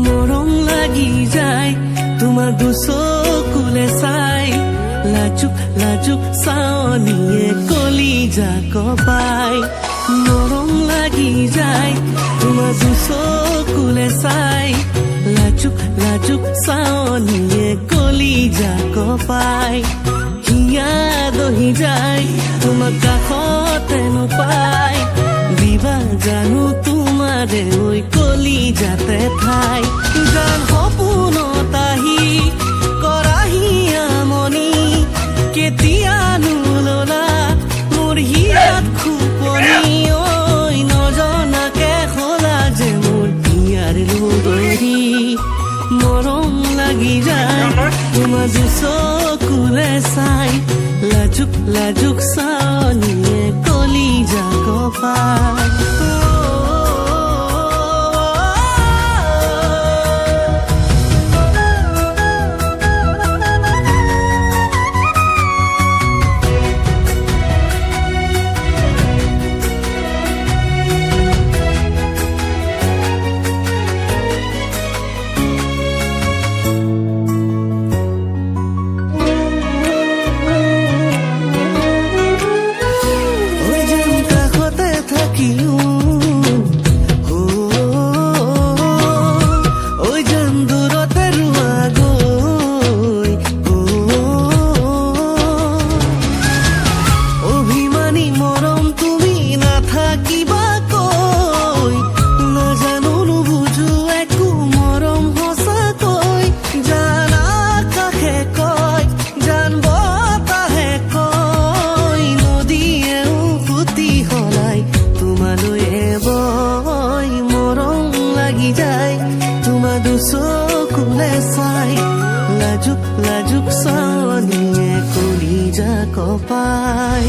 মৰম লাগি যায় তোমাৰ দুচকুলে চাই, লাজুক লাজুক চাৱনিয়ে কলিজা কপাই। মৰম লাগি যায় তোমাৰ দুচকুলে চাই, লাজুক লাজুক চাৱনিয়ে কলিজা কপাই। হিয়া দহি যায় তোমাক কাষতে নোপাই, দিবা জানো তোমাৰে ঐ কলিজাতে ঠাই। জান সপোনত আহি কৰাহি আমনি, কেতিয়ানো ললা মোৰ হিয়াত খুপনি। ঐ নজনাকে হলা যে মোৰ হিয়াৰ লগৰী। মৰম লাগি যায় তোমাৰ দুচকুলে চাই, লাজুক লাজুক চাৱনিয়ে কলিজা কপাই। দুচকুলে চাই, লাজুক লাজুক চাৱনিয়ে কলিজা কপাই।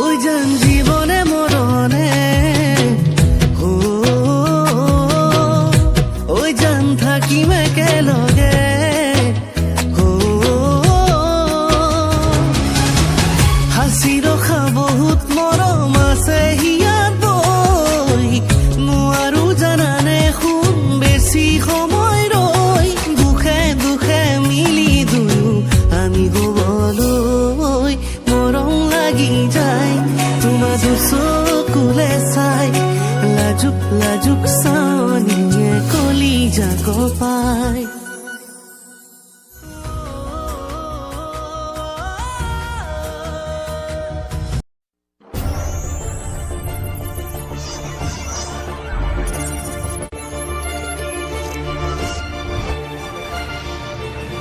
ঐ জান জীৱনে মৰণে, ঐ জান থাকিম একেলগে। হাসি ৰখা বহুত মৰম আছে হিয়াত বৈ, নোৱাৰো জানানে শুন বেছি সময় ৰৈ। দুখে দুখে মিলি দুয়ো আমি হ'বলৈ, মৰম লাগি যায় তোমাৰ দুচকুলে চাই, লাজুক লাজুক চাৱনিয়ে কলিজা কপাই।